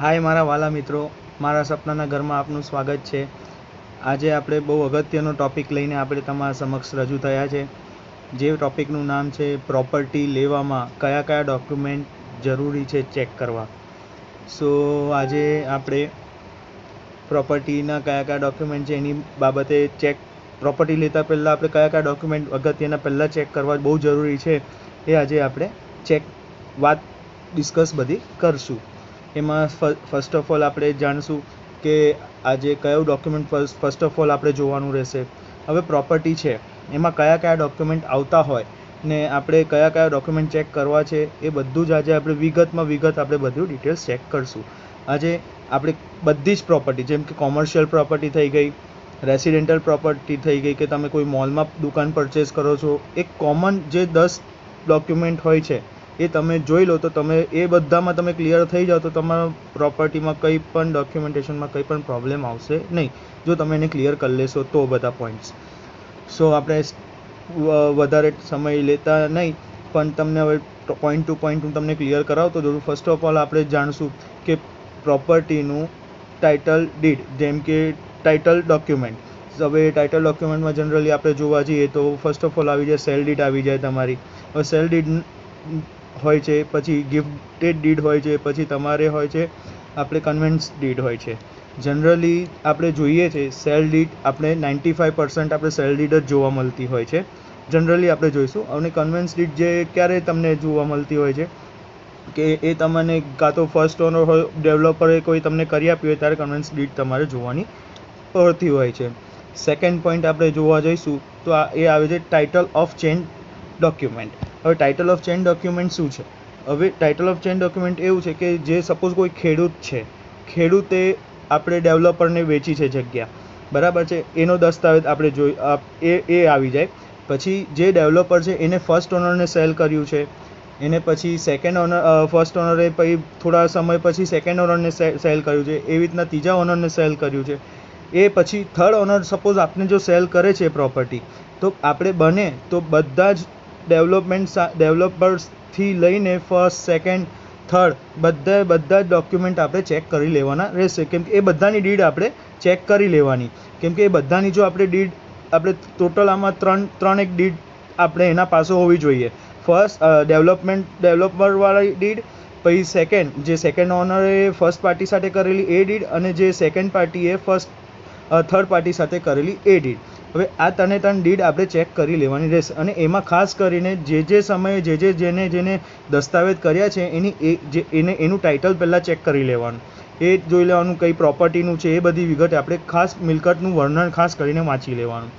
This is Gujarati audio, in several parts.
हाय मारा वाला मित्रों, मारा सपनाना घरमां आपनुं स्वागत छे। आजे आपणे बहु अगत्यनो टॉपिक लईने आपणे तमारा समक्ष रजू थया छे, जे टॉपिकनुं नाम छे प्रोपर्टी लेवामां कया कया डॉक्युमेंट जरूरी छे चेक करवा। सो आजे आपणे प्रोपर्टीना कया कया डॉक्युमेंट छे एनी बाबते चेक प्रोपर्टी लेता पहेला आपणे कया कया डॉक्युमेंट अगत्यना पहेला चेक करवा बहु जरूरी छे ए आजे आपणे चेक वात डिस्कस बधी करशुं। एमां फर्स्ट ऑफ ऑल આપણે જાણશું કે આજે કયો ડોક્યુમેન્ટ ફર્સ્ટ ઓફ ઓલ આપણે જોવાનું રહેશે। હવે પ્રોપર્ટી છે એમાં કયા કયા ડોક્યુમેન્ટ આવતા હોય ને આપણે કયા કયા ડોક્યુમેન્ટ ચેક કરવા છે એ બધું જ આજે આપણે વિગત આપણે બધું ડિટેલ્સ ચેક કરશું। આજે આપણે બધી જ પ્રોપર્ટી જેમ કે કોમર્શિયલ પ્રોપર્ટી થઈ ગઈ, રેસિડેન્ટલ પ્રોપર્ટી થઈ ગઈ કે તમે કોઈ મોલમાં દુકાન પરચેસ કરો છો, એક કોમન જે 10 ડોક્યુમેન્ટ હોય છે એ તમે જોઈ લો તો તમે એ બધામાં તમે ક્લિયર થઈ જાઓ તો તમારા પ્રોપર્ટીમાં કંઈ પણ ડોક્યુમેન્ટેશનમાં કંઈ પણ પ્રોબ્લેમ આવશે નહીં, જો તમે એને ક્લિયર કરી લેશો તો બધા પોઈન્ટ્સ। સો આપણે વધારે સમય લેતા નહીં પણ તમને હવે પોઈન્ટ ટુ પોઈન્ટ હું તમને ક્લિયર કરાવતો જોઉં। ફર્સ્ટ ઓફ ઓલ આપણે જાણશું કે પ્રોપર્ટીનું ટાઇટલ ડીડ જેમ કે ટાઇટલ ડોક્યુમેન્ટ। હવે ટાઇટલ ડોક્યુમેન્ટમાં જનરલી આપણે જોવા જઈએ તો ફર્સ્ટ ઓફ ઓલ આવી જાય સેલ ડીડ આવી જાય તમારી। હવે સેલ ડીડ હોય છે, પછી ગિફ્ટેડ ડીડ હોય છે, પછી તમારે હોય છે આપણે કન્વેન્સ ડીડ હોય છે। જનરલી આપણે જોઈએ છે સેલ ડીડ આપણે 95% આપણે સેલ ડીડ જ જોવા મળતી હોય છે જનરલી આપણે જોઈશું। અને કન્વેન્સ ડીડ જે ક્યારે તમને જોવા મળતી હોય છે કે એ તમને કાં તો ફર્સ્ટ ઓનર હોય ડેવલપરે કોઈ તમને કરી આપી હોય ત્યારે કન્વેન્સ ડીડ તમારે જોવાની પડતી હોય છે। સેકન્ડ પોઈન્ટ આપણે જોવા જઈશું તો એ આવે છે ટાઇટલ ઓફ ચેન ડોક્યુમેન્ટ। હવે ટાઇટલ ઓફ ચેન ડોક્યુમેન્ટ શું છે? હવે ટાઇટલ ઓફ ચેન ડોક્યુમેન્ટ એવું છે કે જે સપોઝ કોઈ ખેડૂત છે, ખેડૂતે આપણે ડેવલપરને વેચી છે જગ્યા, બરાબર છે, એનો દસ્તાવેજ આપણે જોઈ એ આવી જાય। પછી જે ડેવલપર છે એને ફર્સ્ટ ઓનરને સેલ કર્યું છે, એને પછી સેકન્ડ ઓનર ફર્સ્ટ ઓનરે પછી થોડા સમય પછી સેકન્ડ ઓનરને સેલ કર્યું છે, એવી રીતના ત્રીજા ઓનરને સેલ કર્યું છે। એ પછી થર્ડ ઓનર સપોઝ આપણે જો સેલ કરે છે પ્રોપર્ટી તો આપણે બને તો બધા જ ડેવલપર્સથી લઈને ફર્સ્ટ સેકન્ડ થર્ડ બધા જ ડોક્યુમેન્ટ આપણે ચેક કરી લેવાના રહેશે, કેમ કે એ બધાની ડીડ આપણે ચેક કરી લેવાની, કેમ કે એ બધાની જો આપણે ડીડ આપણે ટોટલ આમાં ત્રણ એક ડીડ આપણે એના પાસે હોવી જોઈએ। ફર્સ્ટ ડેવલપરવાળી ડીડ, પછી સેકન્ડ જે સેકન્ડ ઓનરે ફર્સ્ટ પાર્ટી સાથે કરેલી એ ડીડ, અને જે સેકન્ડ પાર્ટીએ થર્ડ પાર્ટી સાથે કરેલી એ ડીડ। હવે આ ત્રણ ડીડ આપણે ચેક કરી લેવાની રહેશે અને એમાં ખાસ કરીને જે સમયે જેને દસ્તાવેજ કર્યા છે એનું ટાઇટલ પહેલાં ચેક કરી લેવાનું, એ જોઈ લેવાનું કઈ પ્રોપર્ટીનું છે એ બધી વિગત આપણે ખાસ મિલકતનું વર્ણન ખાસ કરીને વાંચી લેવાનું।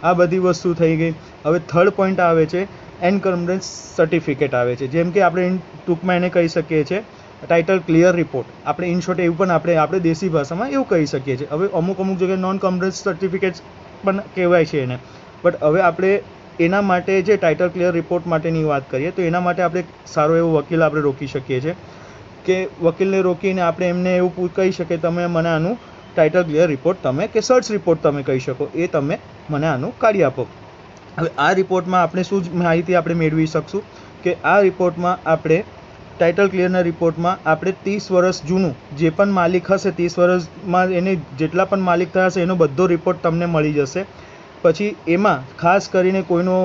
આ બધી વસ્તુ થઈ ગઈ। હવે થર્ડ પોઈન્ટ આવે છે એન્કમ્બરન્સ સર્ટિફિકેટ આવે છે, જેમ કે આપણે ટૂંકમાં એને કહી શકીએ છીએ ટાઇટલ ક્લિયર રિપોર્ટ। આપણે ઇન શોર્ટ એવું પણ આપણે દેશી ભાષામાં એવું કહી શકીએ છીએ। હવે અમુક જગ્યાએ નોન કમ્બરન્સ સર્ટિફિકેટ પણ કહેવાય છે એને, બટ હવે આપણે એના માટે જે ટાઇટલ ક્લિયર રિપોર્ટ માટેની વાત કરીએ તો એના માટે આપણે સારો એવો વકીલ આપણે રોકી શકીએ છીએ કે વકીલને રોકીને આપણે એમને એવું કહી શકીએ તમે મને આનું ટાઇટલ ક્લિયર રિપોર્ટ તમે કે સર્ચ રિપોર્ટ તમે કહી શકો એ તમે મને આનું કાઢી આપો। હવે આ રિપોર્ટમાં આપણે શું માહિતી આપણે મેળવી શકશું કે આ રિપોર્ટમાં આપણે ટાઇટલ ક્લિયરના રિપોર્ટમાં આપણે 30 વર્ષ જૂનું જે પણ માલિક હશે 30 વર્ષમાં એને જેટલા પણ માલિક થયા હશે એનો બધો રિપોર્ટ તમને મળી જશે। પછી એમાં ખાસ કરીને કોઈનો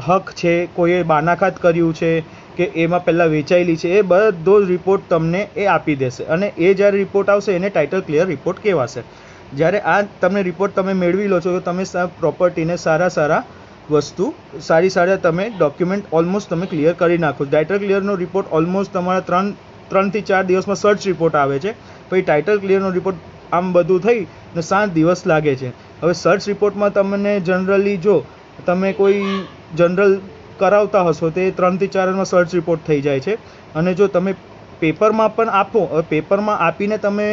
હક છે, કોઈએ બાનાખાત કર્યું છે કે એમાં પહેલાં વેચાયેલી છે, એ બધો જ રિપોર્ટ તમને એ આપી દેશે અને એ જ્યારે રિપોર્ટ આવશે એને ટાઇટલ ક્લિયર રિપોર્ટ કહેવાશે। જ્યારે આ તમને રિપોર્ટ તમે મેળવી લો છો તો તમે પ્રોપર્ટીને સારા વસ્તુ સારા તમે ડોક્યુમેન્ટ ઓલમોસ્ટ તમે ક્લિયર કરી નાખો। ટાઇટલ ક્લિયરનો રિપોર્ટ ઓલમોસ્ટ તમારા 3 થી 4 દિવસમાં સર્ચ રિપોર્ટ આવે છે, પછી ટાઇટલ ક્લિયરનો રિપોર્ટ આમ બધું થઈ ને 7 દિવસ લાગે છે। હવે સર્ચ રિપોર્ટમાં તમને જનરલી જો તમે કોઈ જનરલ કરાવતા હશો તો એ 3 થી 4 માં સર્ચ રિપોર્ટ થઈ જાય છે, અને જો તમે પેપરમાં પણ આપો, પેપરમાં આપીને તમે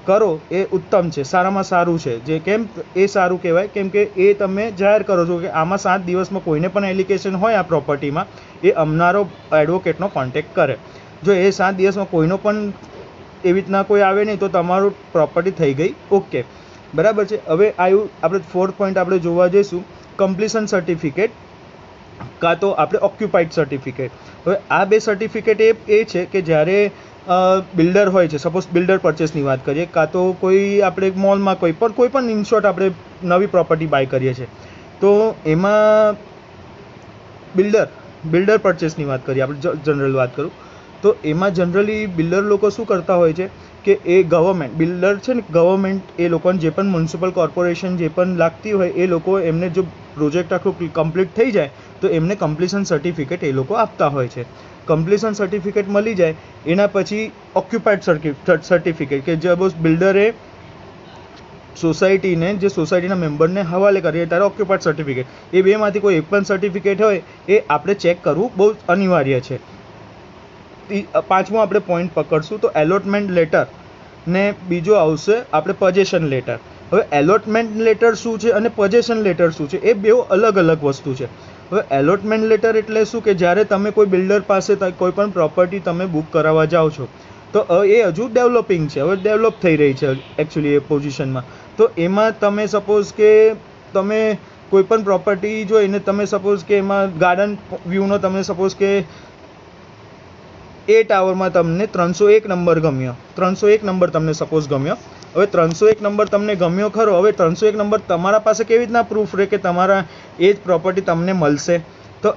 કરો એ ઉત્તમ છે, સારામાં સારું છે। જે કેમ એ સારું કહેવાય કેમ કે એ તમે જાહેર કરો છો કે આમાં 7 દિવસમાં કોઈને પણ એલિગેશન હોય આ પ્રોપર્ટીમાં એ અમનારો એડવોકેટનો કોન્ટેક્ટ કરે। જો એ 7 દિવસમાં કોઈનો પણ એવી રીતના કોઈ આવે નહીં તો તમારું પ્રોપર્ટી થઈ ગઈ ઓકે, બરાબર છે। હવે આવ્યું આપણે ફોર્થ પોઈન્ટ આપણે જોવા જઈશું કમ્પ્લીશન સર્ટિફિકેટ કાં તો આપણે ઓક્યુપાઈડ સર્ટિફિકેટ. હવે આ બે સર્ટિફિકેટ એ છે કે જ્યારે બિલ્ડર હોય છે, સપોઝ બિલ્ડર પરચેસની વાત કરીએ, કાં તો કોઈ આપણે મોલમાં કોઈ પણ ઇન શોર્ટ આપણે નવી પ્રોપર્ટી બાય કરીએ છીએ, તો એમાં બિલ્ડર પરચેસની વાત કરીએ, આપણે જનરલ વાત કરું તો એમાં જનરલી બિલ્ડર લોકો શું કરતા હોય છે કે એ ગવર્મેન્ટ બિલ્ડર છે ને, ગવર્મેન્ટ એ લોકોને જે પણ મ્યુનિસિપલ કોર્પોરેશન જે પણ લાગતી હોય એ લોકો એમને જો પ્રોજેક્ટ આખું કમ્પ્લીટ થઈ જાય તો એમને કમ્પ્લીશન સર્ટિફિકેટ એ લોકો આપતા હોય છે. કમ્પ્લીશન સર્ટિફિકેટ મળી જાય એના પછી ઓક્યુપાઈડ સર્ટિફિકેટ કે જે બિલ્ડરે સોસાયટીને જે સોસાયટીના મેમ્બરને હવાલે કરીએ ત્યારે ઓક્યુપાઈડ સર્ટિફિકેટ, એ બેમાંથી કોઈ એક પણ સર્ટિફિકેટ હોય એ આપણે ચેક કરવું બહુ અનિવાર્ય છે. પાંચમો આપણે પોઈન્ટ પકડશું તો એલોટમેન્ટ લેટર ને બીજો આવશે આપણે પોજેશન લેટર. હવે એલોટમેન્ટ લેટર શું છે અને પોજેશન લેટર શું છે, એ બે અલગ અલગ વસ્તુ છે. હવે એલોટમેન્ટ લેટર એટલે શું કે જ્યારે તમે કોઈ બિલ્ડર પાસે કોઈ પણ પ્રોપર્ટી તમે બુક કરાવવા જાઓ છો તો એ હજુ ડેવલપિંગ છે, હવે ડેવલપ થઈ રહી છે એકચ્યુઅલી એ પોઝિશનમાં, તો એમાં તમે સપોઝ કે તમે કોઈ પણ પ્રોપર્ટી જોઈને તમે સપોઝ કે એમાં ગાર્ડન વ્યૂનો તમે સપોઝ કે એ ટાવરમાં તમને 301 નંબર ગમ્યો, 301 નંબર તમને સપોઝ ગમ્યો. હવે 301 નંબર તમને ગમ્યો ખરો, હવે 301 નંબર તમારા પાસે કેવી રીતના પ્રૂફ રહે કે તમારા એ જ પ્રોપર્ટી તમને મળશે? તો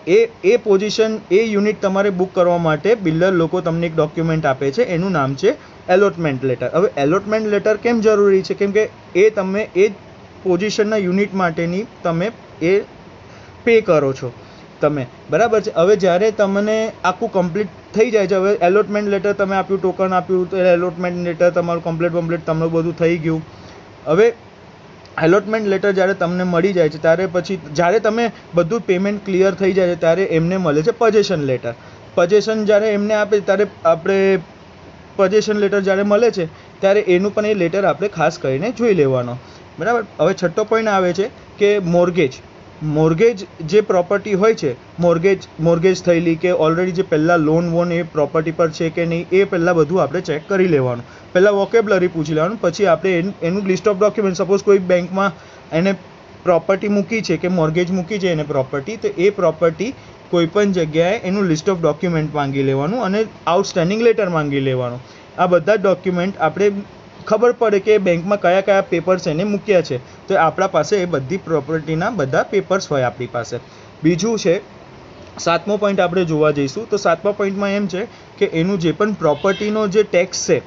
એ પોઝિશન એ યુનિટ તમારે બુક કરવા માટે બિલ્ડર લોકો તમને એક ડોક્યુમેન્ટ આપે છે, એનું નામ છે એલોટમેન્ટ લેટર. હવે એલોટમેન્ટ લેટર કેમ જરૂરી છે? કેમ કે એ તમે એ જ પોઝિશનના યુનિટ માટેની તમે એ પે કરો છો તમે, બરાબર છે. હવે જ્યારે તમને આખું કમ્પ્લીટ થઈ જાય છે, હવે એલોટમેન્ટ લેટર તમે આપ્યું, ટોકન આપ્યું, તો એલોટમેન્ટ લેટર તમારું કમ્પ્લીટ તમારું બધું થઈ ગયું. હવે એલોટમેન્ટ લેટર જ્યારે તમને મળી જાય છે ત્યારે પછી જ્યારે તમે બધું પેમેન્ટ ક્લિયર થઈ જાય છે ત્યારે એમને મળે છે પોજેશન લેટર. પોજેશન જ્યારે એમને આપે ત્યારે આપણે પોજેશન લેટર જ્યારે મળે છે ત્યારે એનું પણ એ લેટર આપણે ખાસ કરીને જોઈ લેવાનો, બરાબર. હવે છઠ્ઠો પોઈન્ટ આવે છે કે મોર્ગેજ જે પ્રોપર્ટી હોય છે, મોર્ગેજ થયેલી કે ઓલરેડી જે પહેલાં લોન એ પ્રોપર્ટી પર છે કે નહીં, એ પહેલાં બધું આપણે ચેક કરી લેવાનું. પહેલાં વોકેબ્લરી પૂછી લેવાનું, પછી આપણે એનું લિસ્ટ ઓફ ડોક્યુમેન્ટ, સપોઝ કોઈ બેંકમાં એને પ્રોપર્ટી મૂકી છે કે મોર્ગેજ મૂકી છે એને પ્રોપર્ટી, તો એ પ્રોપર્ટી કોઈ પણ જગ્યાએ એનું લિસ્ટ ઓફ ડોક્યુમેન્ટ માંગી લેવાનું અને આઉટસ્ટેન્ડિંગ લેટર માંગી લેવાનું. આ બધા ડોક્યુમેન્ટ આપણે ખબર પડે કે બેંકમાં કયા કયા પેપર્સ એને મૂક્યા છે, તો આપણા પાસે એ બધી પ્રોપર્ટીના બધા પેપર્સ હોય આપણી પાસે. બીજું છે સાતમો પોઈન્ટ આપણે જોવા જઈશું તો સાતમા પોઈન્ટમાં એમ છે કે એનું જે પણ પ્રોપર્ટીનો જે ટેક્સ છે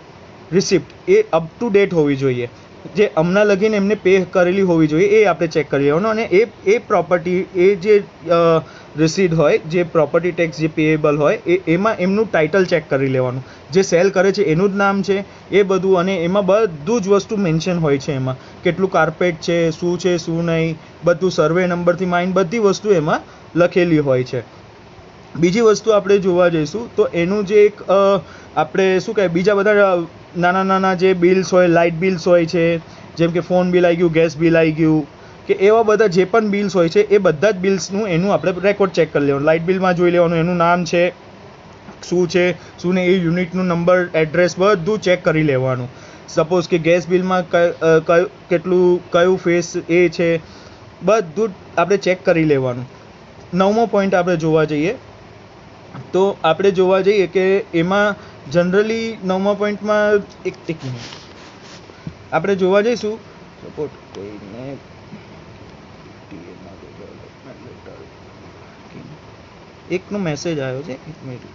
receipt A up to date હોવી જોઈએ, જે હમણાં લગીને એમને પે કરેલી હોવી જોઈએ, એ આપણે ચેક કરી લેવાનું. અને એ પ્રોપર્ટી એ જે રિસીટ હોય, જે પ્રોપર્ટી ટેક્સ જે પેએબલ હોય એમાં એમનું ટાઇટલ ચેક કરી લેવાનું, જે સેલ કરે છે એનું જ નામ છે એ બધું, અને એમાં બધું જ વસ્તુ મેન્શન હોય છે, એમાં કેટલું કાર્પેટ છે, શું નહીં, બધું સર્વે નંબરથી માંડીને બધી વસ્તુ એમાં લખેલી હોય છે. બીજી વસ્તુ આપણે જોવા જઈશું તો એનું જે એક આપણે શું કહેવાય બીજા બધા નાના જે બિલ્સ હોય, લાઇટ બિલ્સ હોય છે, જેમ કે ફોન બિલ આવી ગયું, ગેસ બિલ આવી ગયું, કે એવા બધા જે પણ બિલ્સ હોય છે એ બધા જ બિલ્સનું એનું આપણે રેકોર્ડ ચેક કરી લેવાનું. લાઇટ બિલમાં જોઈ લેવાનું એનું નામ છે શું ને, એ યુનિટનું નંબર, એડ્રેસ બધું ચેક કરી લેવાનું. સપોઝ કે ગેસ બિલમાં કયું ફેસ એ છે, બધું આપણે ચેક કરી લેવાનું. નવમો પોઈન્ટ આપણે જોવા જઈએ તો આપણે જોવા જઈએ કે એમાં જનરલી નવમા પોઈન્ટમાં એક મિનિટ આપણે જોવા જઈશું. સપોર્ટ કોઈને એકનો મેસેજ આવ્યો છે, એક મિનિટ.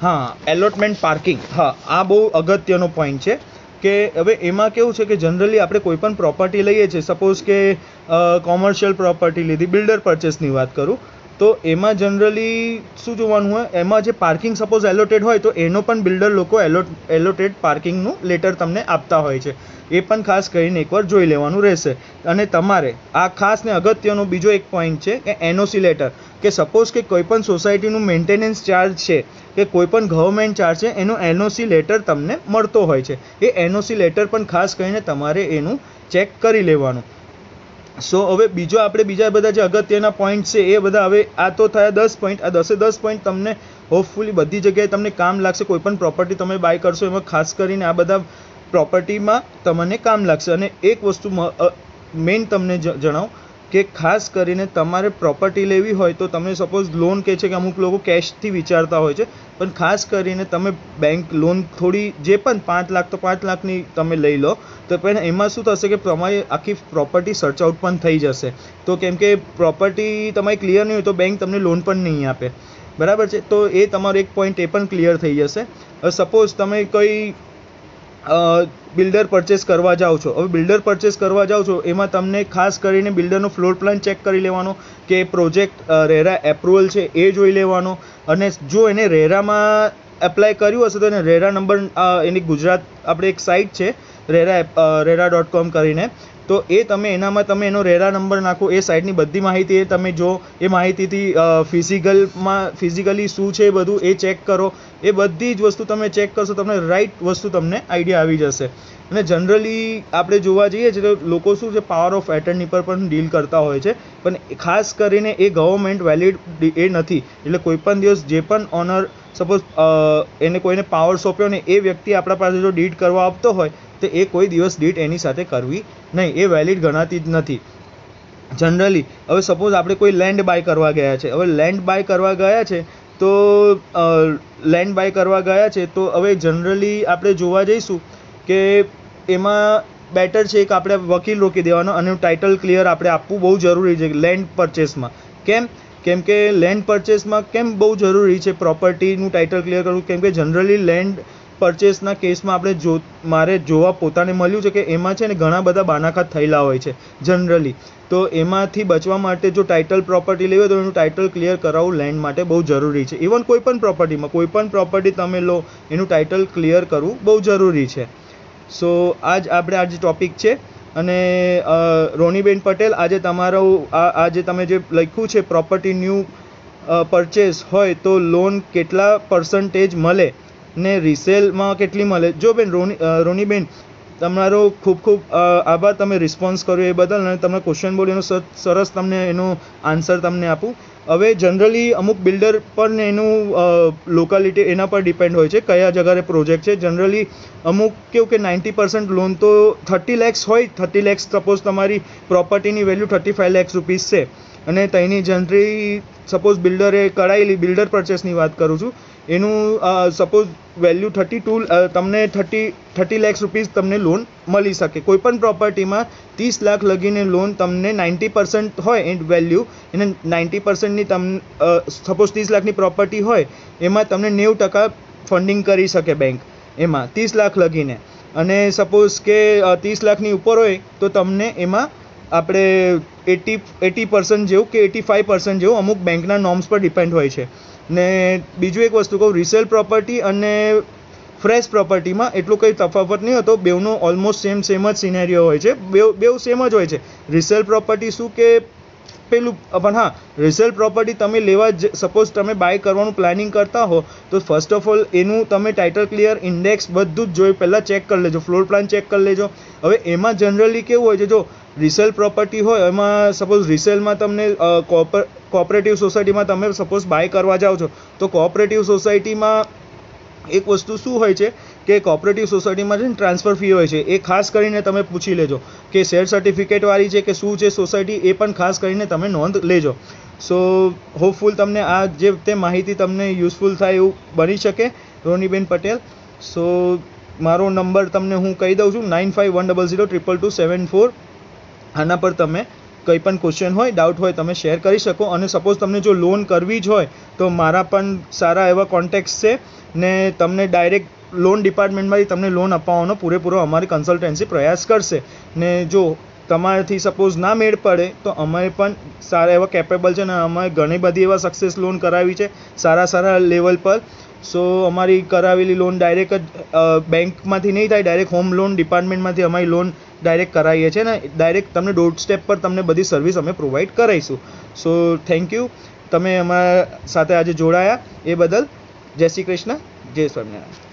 હા, એલોટમેન્ટ પાર્કિંગ. હા, આ બહુ અગત્યનો પોઈન્ટ છે કે હવે એમાં કેવું છે કે જનરલી આપણે કોઈ પણ પ્રોપર્ટી લઈએ છીએ, સપોઝ કે કોમર્શિયલ પ્રોપર્ટી લીધી, બિલ્ડર પરચેસની વાત કરું તો એમાં જનરલી શું જોવાનું હોય, એમાં જે પાર્કિંગ સપોઝ એલોટેડ હોય તો એનો પણ બિલ્ડર લોકો એલોટેડ પાર્કિંગનું લેટર તમને આપતા હોય છે, એ પણ ખાસ કરીને એકવાર જોઈ લેવાનું રહેશે. અને તમારે આ ખાસ ને અગત્યનો બીજો એક પોઈન્ટ છે કે એનઓસી લેટર, કે સપોઝ કે કોઈ પણ સોસાયટીનું મેન્ટેનન્સ ચાર્જ છે કે કોઈ પણ ગવર્મેન્ટ ચાર્જ છે, એનો એનઓસી લેટર તમને મળતો હોય છે, એ એનઓસી લેટર પણ ખાસ કરીને તમારે એનું ચેક કરી લેવાનું. સો હવે બીજા બધા જે અગત્યના પોઈન્ટ છે એ બધા, હવે આ તો થયા 10 પોઈન્ટ, આ 10 પોઈન્ટ તમને હોપફુલી બધી જગ્યાએ તમને કામ લાગશે. કોઈ પણ પ્રોપર્ટી તમે બાય કરશો એમાં ખાસ કરીને આ બધા પ્રોપર્ટીમાં તમને કામ લાગશે. અને એક વસ્તુ મેઇન તમને જણાવું કે ખાસ કરીને તમારે પ્રોપર્ટી લેવી હોય તો તમને સપોઝ લોન કહે છે કે અમુક લોકો કેશથી વિચારતા હોય છે, પણ ખાસ કરીને તમે બેંક લોન થોડી જે પણ 5 લાખ તો 5 લાખની તમે લઈ લો તો પણ એમાં શું થશે કે તમારી આખી પ્રોપર્ટી સર્ચ આઉટ પણ થઈ જશે. તો કેમ કે પ્રોપર્ટી તમારી ક્લિયર નહીં હોય તો બેંક તમને લોન પણ નહીં આપે, બરાબર છે. તો એ તમારો એક પોઈન્ટ એ પણ ક્લિયર થઈ જશે. સપોઝ તમે કોઈ બિલ્ડર પરચેસ કરવા જાઓ છો. હવે બિલ્ડર પરચેસ કરવા જાઓ છો એમાં તમને ખાસ કરીને બિલ્ડરનો ફ્લોર પ્લાન ચેક કરી લેવાનો કે પ્રોજેક્ટ રેરા એપ્રુવલ છે એ જોઈ લેવાનો, અને જો એને રેરામાં એપ્લાય કર્યું હશે તો એને રેરા નંબર, એની ગુજરાત આપણે એક સાઇટ છે રેરા.com કરીને, તો એ તમે એનામાં તમે એનો રેરા નંબર નાખો, એ સાઇટની બધી માહિતી એ તમે જો, એ માહિતીથી ફિઝિકલી શું છે એ બધું એ ચેક કરો. એ બધી જ વસ્તુ તમે ચેક કરશો તમને રાઈટ વસ્તુ તમને આઈડિયા આવી જશે. અને જનરલી આપણે જોવા જઈએ છીએ તો લોકો શું છે પાવર ઓફ એટર્ની પર પણ ડીલ કરતા હોય છે, પણ ખાસ કરીને એ ગવર્મેન્ટ વેલિડ એ નથી. એટલે કોઈ પણ દિવસ જે પણ ઓનર સપોઝ એને કોઈને પાવર સોંપ્યો ને એ વ્યક્તિ આપણા પાસે જો ડીડ કરવા આપતો હોય તો એ કોઈ દિવસ ડીડ એની સાથે કરવી નહીં, એ વેલિડ ગણાતી જ નથી જનરલી. હવે સપોઝ આપણે કોઈ લેન્ડ બાય કરવા ગયા છે, હવે લેન્ડ બાય કરવા ગયા છે તો હવે જનરલી આપણે જોવા જઈશું કે એમાં બેટર છે કે આપણે વકીલ રોકી દેવાનો અને ટાઇટલ ક્લિયર આપણે આપવું બહુ જરૂરી છે લેન્ડ પરચેસમાં. કેમ કે લેન્ડ પરચેસમાં કેમ બહુ જરૂરી છે પ્રોપર્ટીનું ટાઇટલ ક્લિયર કરવું? કેમ કે જનરલી લેન્ડ પરચેસના કેસમાં આપણે મારે જોવા પોતાને મળ્યું છે કે એમાં છે ને ઘણા બધા બાનાખાત થયેલા હોય છે જનરલી. તો એમાંથી બચવા માટે જો ટાઇટલ પ્રોપર્ટી લેવી હોય તો એનું ટાઇટલ ક્લિયર કરાવવું લેન્ડ માટે બહુ જરૂરી છે. ઇવન કોઈ પણ પ્રોપર્ટી તમે લો એનું ટાઇટલ ક્લિયર કરવું બહુ જરૂરી છે. સો આજે ટોપિક છે. અને રોનીબેન પટેલ, આજે તમારો આજે તમે જે લખ્યું છે પ્રોપર્ટી ન્યૂ પરચેસ હોય તો લોન કેટલા % મળે ને રિસેલમાં કેટલી મળે? જો બેન રોનીબેન, તમારો ખૂબ ખૂબ આભાર, તમે રિસ્પોન્સ કર્યો એ બદલ, અને તમે ક્વેશ્ચન બોલ્યો એનો સરસ તમને એનો આન્સર તમને આપું. હવે જનરલી અમુક બિલ્ડર પર ને એનું લોકાલિટી એના પર ડિપેન્ડ હોય છે કયા જગાએ પ્રોજેક્ટ છે. જનરલી અમુક કેવું કે 90% લોન તો 30 lakhs હોય. 30 lakhs સપોઝ તમારી પ્રોપર્ટીની વેલ્યુ 35 lakhs રૂપીસ છે અને તેની જનરલી સપોઝ બિલ્ડરે કરાયેલી, બિલ્ડર પરચેસની વાત કરું છું, એનું સપોઝ વેલ્યુ 30 lakhs રૂપીસ તમને લોન મળી શકે. કોઈ પણ પ્રોપર્ટીમાં 30 લાખ લગીને લોન તમને 90% હોય એન્ડ વેલ્યુ, એને 90%ની સપોઝ 30 લાખની પ્રોપર્ટી હોય એમાં તમને 90% ફંડિંગ કરી શકે બેંક એમાં 30 લાખ લગીને. અને સપોઝ કે 30 લાખની ઉપર હોય તો તમને એમાં આપણે 80% જેવું કે 85% જેવું અમુક બેંકના નોર્મ્સ પર ડિપેન્ડ હોય છે. ને બીજું એક વસ્તુ કહું, રિસેલ પ્રોપર્ટી અને ફ્રેશ પ્રોપર્ટીમાં એટલું કંઈ તફાવત નહીં હોતો, બેઉનો ઓલમોસ્ટ સેમ જ સિનેરિયો હોય છે, બેઉ સેમ જ હોય છે. રિસેલ પ્રોપર્ટી શું કે પેલું, પણ હા, રિસેલ પ્રોપર્ટી તમે લેવા સપોઝ તમે બાય કરવાનું પ્લાનિંગ કરતા હો તો ફર્સ્ટ ઓફ ઓલ એનું તમે ટાઇટલ ક્લિયર, ઇન્ડેક્સ બધું જ જોઈ પહેલાં ચેક કરી લેજો, ફ્લોર પ્લાન ચેક કરી લેજો. હવે એમાં જનરલી કેવું હોય છે, જો રિસેલ પ્રોપર્ટી હોય એમાં સપોઝ રિસેલમાં તમને કોઓપરેટિવ સોસાયટીમાં તમે સપોઝ બાય કરવા જાઓ છો તો કોઓપરેટિવ સોસાયટીમાં એક વસ્તુ શું હોય છે કે કોઓપરેટિવ સોસાયટીમાં છે ને ટ્રાન્સફર ફી હોય છે. એ ખાસ કરીને તમે પૂછી લેજો કે શેર સર્ટિફિકેટવાળી છે કે શું છે સોસાયટી, એ પણ ખાસ કરીને તમે નોંધ લેજો. સો હોપફુલ તમને આ જે તે માહિતી તમને યુઝફુલ થાય એવું બની શકે રોનીબેન પટેલ. સો મારો નંબર તમને હું કહી દઉં છું 9510022274. આના પર તમે કંઈ પણ ક્વેશ્ચન હોય, ડાઉટ હોય તમે શેર કરી શકો. અને સપોઝ તમને જો લોન કરવી જ હોય તો મારા પણ સારા એવા કોન્ટેક્ટ્સ છે ને તમને ડાયરેક્ટ લોન ડિપાર્ટમેન્ટમાંથી તમને લોન અપાવવાનો પૂરેપૂરો અમારી કન્સલ્ટન્સી પ્રયાસ કરશે. ને જો તમારાથી સપોઝ ના મેળ પડે તો અમે પણ સારા એવા કેપેબલ છે ને અમે ઘણી બધી એવા સક્સેસ લોન કરાવી છે સારા લેવલ પર. સો અમારી કરાવેલી લોન ડાયરેક્ટ જ બેંકમાંથી નહીં થાય, ડાયરેક્ટ હોમ લોન ડિપાર્ટમેન્ટમાંથી અમારી લોન ડાયરેક્ટ કરાવીએ છીએ ને ડાયરેક્ટ તમને ડોર સ્ટેપ પર તમને બધી સર્વિસ અમે પ્રોવાઈડ કરાવીશું. સો થેન્ક યુ, તમે અમારા સાથે આજે જોડાયા એ બદલ. જય શ્રી કૃષ્ણ, જય સ્વામિનારાયણ.